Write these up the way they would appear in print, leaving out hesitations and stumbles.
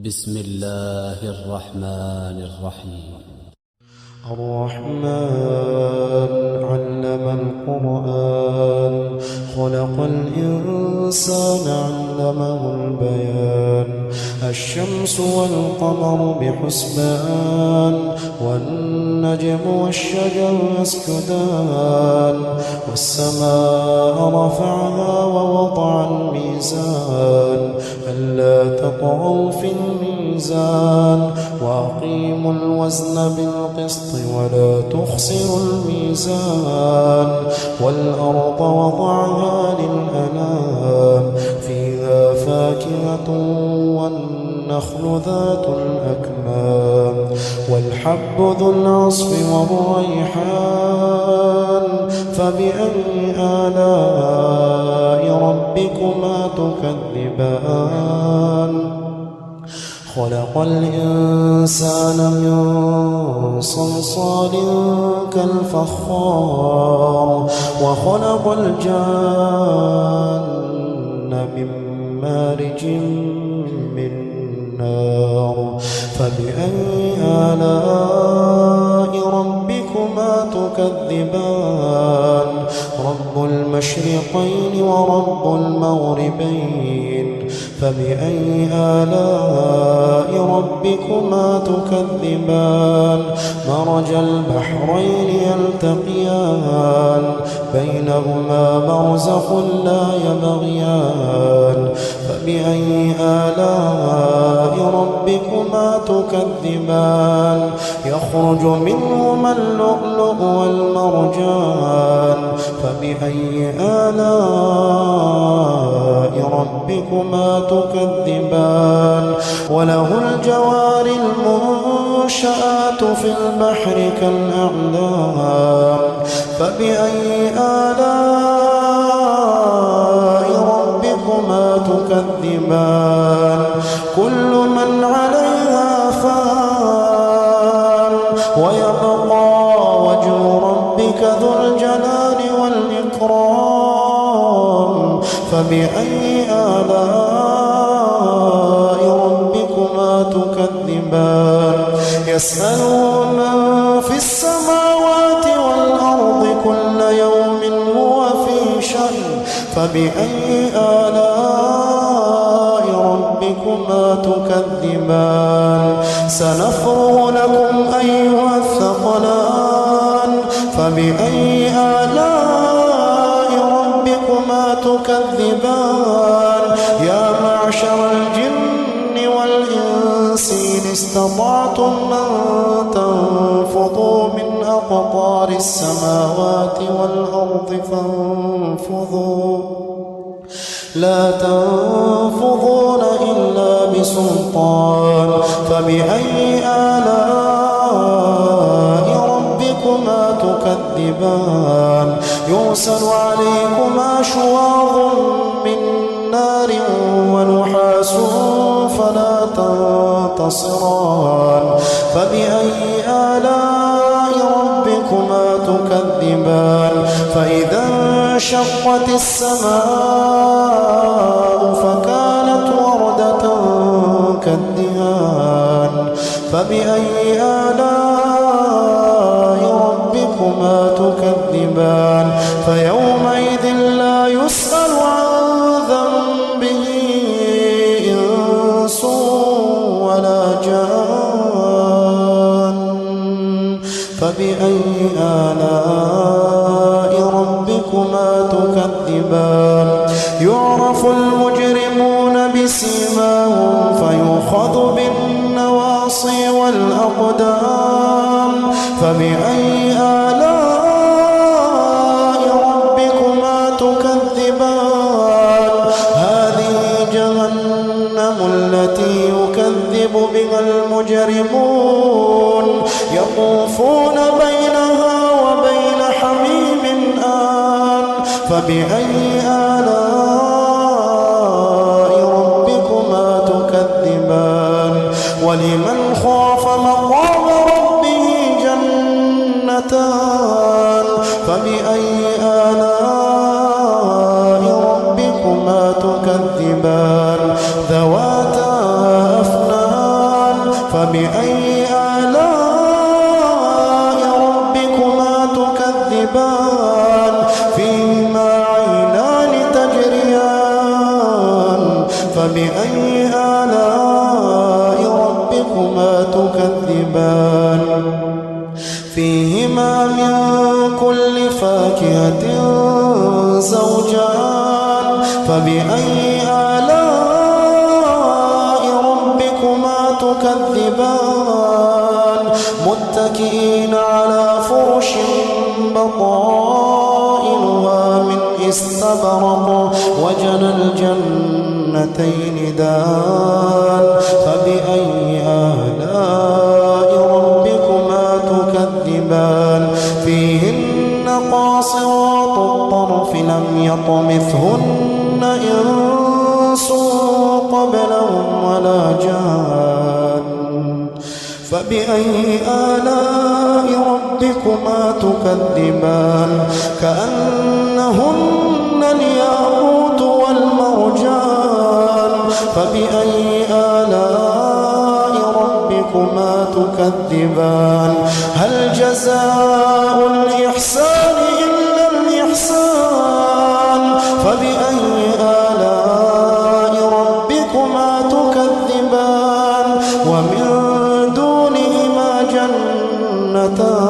بسم الله الرحمن الرحيم. الرحمن علم القرآن خلق الإنسان علمه البيان الشمس والقمر بحسبان والنجم والشجر يسجدان والسماء رفعها ووضع الميزان ألا تطغوا في الميزان وأقيموا الوزن بالقسط ولا تخسروا الميزان والأرض وضعها للأنام فيها فاكهة والنخل ذات الأكمام والحب ذو العصف والريحان فبأي آلاء ربكما تكذبان خلق الإنسان من صلصال كالفخار وخلق الجان من مارج من نار فبأي آلاء ربكما تكذبان رب المشرقين ورب المغربين فبأي آلاء ربكما تكذبان مرج البحرين يلتقيان بينهما برزخ لا يبغيان فبأي آلاء ربكما تكذبان يخرج منهما اللؤلؤ والمرجان فبأي آلاء ربكما تكذبان وله الجوار المنشآت في البحر كالأعلام فبأي آلاء ربكما تكذبان كل من عليها فان ويبقى وجه ربك ذو الجلال والإكرام فبأي آلاء ربكما تكذبان يسأله من في السماوات والأرض كل يوم هو في شأن فبأي آلاء ربكما تكذبان سنفرغ لكم أيها الثقلان فبأي آلاء ربكما تكذبان يا معشر الجن والإنس إن استطعتم أن تنفضوا من أقطار السماوات والأرض فانفضوا لا تنفضون إلا بسلطان فبأي آلاء ربكما تكذبان يرسل عليكما شواظ من نار ونحاس فلا تنتصران فبأي آلاء ربكما تكذبان فإذا انشقت السماء فكانت وردة كالدهان فبأي آلاء ربكما تكذبان فيومئذ لا يسأل عن ذنبه إنس ولا جان فبأي آلاء ربكما تكذبان يعرف المجرمون بسيماهم فيؤخذ بالنواصي والأقدام فبأي آلاء ربكما تكذبان هذه جهنم التي يكذب بها المجرمون يطوفون بينها وبين حميم آن فبأي آلاء ربكما تكذبان ولمن خاف مقام ربه جنتان فبأي آلاء ربكما تكذبان ذواتا أفنان فبأي آلاء ربكما تكذبان فيهما عينان تجريان فبأي آلاء ربكما تكذبان فيهما من كل فاكهة زوجان فبأي آلاء ربكما تكذبان متكئين على فرش بطائنها من استبرق وجنى الجنتين دان فبأي آلاء ربكما تكذبان فيهن قاصرات الطرف لم يطمثهن إنس قبلهم ولا جان فبأي آلاء ربكما تكذبان كأنهن الياقوت والمرجان فبأي آلاء ربكما تكذبان هل جزاء الإحسان إلا الإحسان فبأي آلاء ربكما تكذبان ومن دونهما جنتان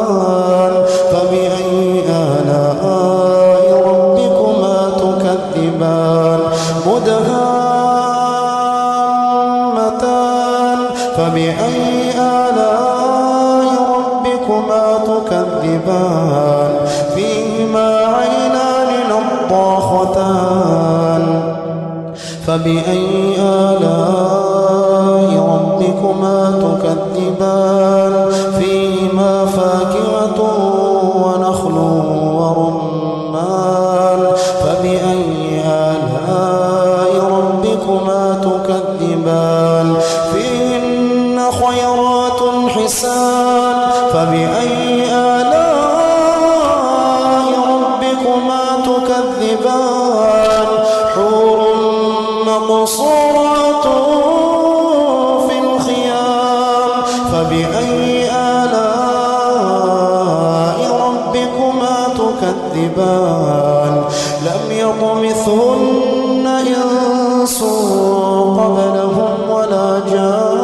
فبأي آلاء ربكما تكذبان مدهامتان فبأي آلاء ربكما تكذبان فيهما عينان نضاختان فبأي آلاء ربكما تكذبان فيهما فاكهة ونخل ورمان فبأي آلاء ربكما تكذبان فيهن خيرات حسان فبأي آلاء ربكما تكذبان حور مقصورات في الخيام فبأي آلاء ربكما تكذبان لم يطمثهن إنس قبلهم ولا جان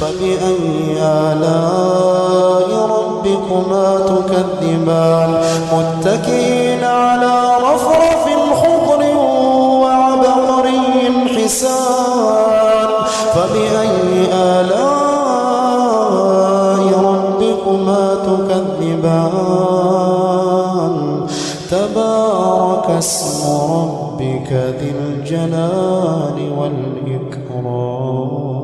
فبأي آلاء ربكما تكذبان متكئين على رفرف خضر وعبقري حسان فبأي آلاء ربكما تكذبان تبارك اسم ربك ذي الجلال والإكرام